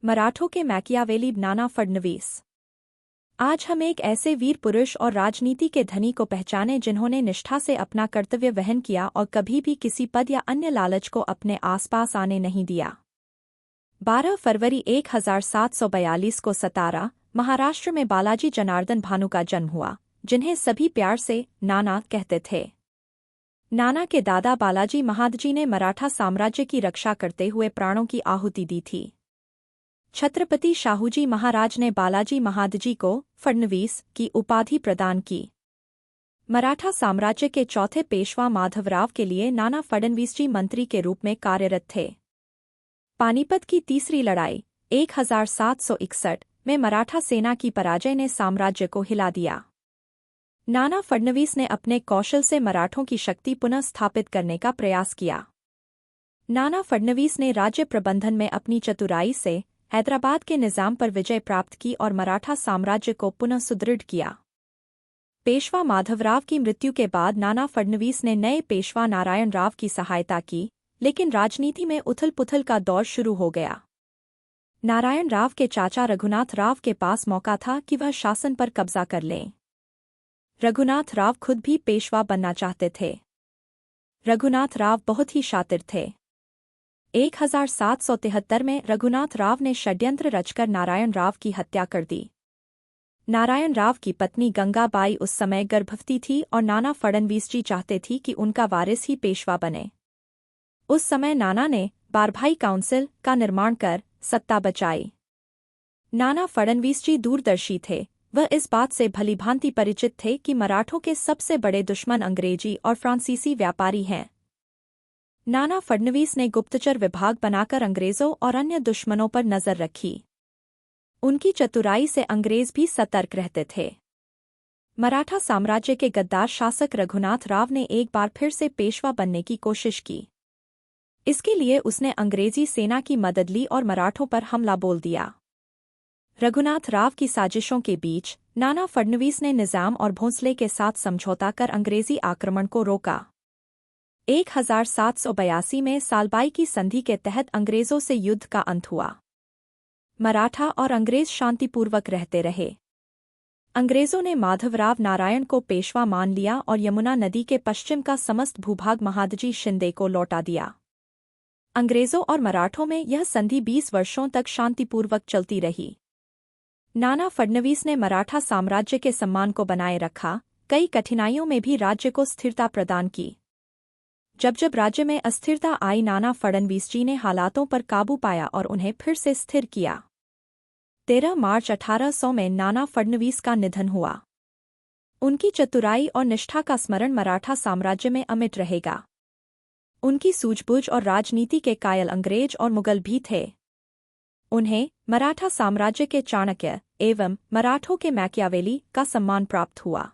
मराठों के मैकियावेली नाना फडणवीस। आज हम एक ऐसे वीर पुरुष और राजनीति के धनी को पहचाने जिन्होंने निष्ठा से अपना कर्तव्य वहन किया और कभी भी किसी पद या अन्य लालच को अपने आसपास आने नहीं दिया। 12 फरवरी 1742 को सतारा, महाराष्ट्र में बालाजी जनार्दन भानु का जन्म हुआ, जिन्हें सभी प्यार से नाना कहते थे। नाना के दादा बालाजी महादजी ने मराठा साम्राज्य की रक्षा करते हुए प्राणों की आहुति दी थी। छत्रपति शाहूजी महाराज ने बालाजी महादजी को फडणवीस की उपाधि प्रदान की। मराठा साम्राज्य के चौथे पेशवा माधवराव के लिए नाना फडणवीस जी मंत्री के रूप में कार्यरत थे। पानीपत की तीसरी लड़ाई 1761 में मराठा सेना की पराजय ने साम्राज्य को हिला दिया। नाना फडणवीस ने अपने कौशल से मराठों की शक्ति पुनः स्थापित करने का प्रयास किया। नाना फडणवीस ने राज्य प्रबंधन में अपनी चतुराई से हैदराबाद के निजाम पर विजय प्राप्त की और मराठा साम्राज्य को पुनः सुदृढ़ किया। पेशवा माधवराव की मृत्यु के बाद नाना फडणवीस ने नए पेशवा नारायण राव की सहायता की, लेकिन राजनीति में उथल-पुथल का दौर शुरू हो गया। नारायण राव के चाचा रघुनाथ राव के पास मौका था कि वह शासन पर कब्जा कर लें। रघुनाथ राव खुद भी पेशवा बनना चाहते थे। रघुनाथ राव बहुत ही शातिर थे। 1773 में रघुनाथ राव ने षड्यंत्र रचकर नारायण राव की हत्या कर दी। नारायण राव की पत्नी गंगाबाई उस समय गर्भवती थी और नाना फडणवीस जी चाहते थी कि उनका वारिस ही पेशवा बने। उस समय नाना ने बारभाई काउंसिल का निर्माण कर सत्ता बचाई। नाना फडणवीस जी दूरदर्शी थे। वह इस बात से भलीभांति परिचित थे कि मराठों के सबसे बड़े दुश्मन अंग्रेजी और फ्रांसीसी व्यापारी हैं। नाना फडणवीस ने गुप्तचर विभाग बनाकर अंग्रेजों और अन्य दुश्मनों पर नजर रखी। उनकी चतुराई से अंग्रेज भी सतर्क रहते थे। मराठा साम्राज्य के गद्दार शासक रघुनाथ राव ने एक बार फिर से पेशवा बनने की कोशिश की। इसके लिए उसने अंग्रेजी सेना की मदद ली और मराठों पर हमला बोल दिया। रघुनाथ राव की साजिशों के बीच नाना फडणवीस ने निजाम और भोंसले के साथ समझौता कर अंग्रेजी आक्रमण को रोका। 1782 में सालबाई की संधि के तहत अंग्रेजों से युद्ध का अंत हुआ। मराठा और अंग्रेज शांतिपूर्वक रहते रहे। अंग्रेजों ने माधवराव नारायण को पेशवा मान लिया और यमुना नदी के पश्चिम का समस्त भूभाग महादजी शिंदे को लौटा दिया। अंग्रेजों और मराठों में यह संधि 20 वर्षों तक शांतिपूर्वक चलती रही। नाना फडणवीस ने मराठा साम्राज्य के सम्मान को बनाए रखा, कई कठिनाइयों में भी राज्य को स्थिरता प्रदान की। जब राज्य में अस्थिरता आई, नाना फडणवीस जी ने हालातों पर काबू पाया और उन्हें फिर से स्थिर किया। 13 मार्च 1800 में नाना फडणवीस का निधन हुआ। उनकी चतुराई और निष्ठा का स्मरण मराठा साम्राज्य में अमिट रहेगा। उनकी सूझबूझ और राजनीति के कायल अंग्रेज और मुगल भी थे। उन्हें मराठा साम्राज्य के चाणक्य एवं मराठों के मैकियावेली का सम्मान प्राप्त हुआ।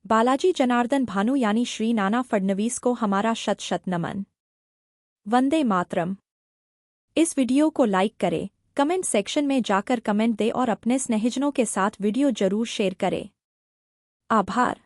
बालाजी जनार्दन भानु यानी श्री नाना फडणवीस को हमारा शत शत नमन। वंदे मातरम। इस वीडियो को लाइक करें, कमेंट सेक्शन में जाकर कमेंट दें और अपने स्नेहिजनों के साथ वीडियो जरूर शेयर करें। आभार।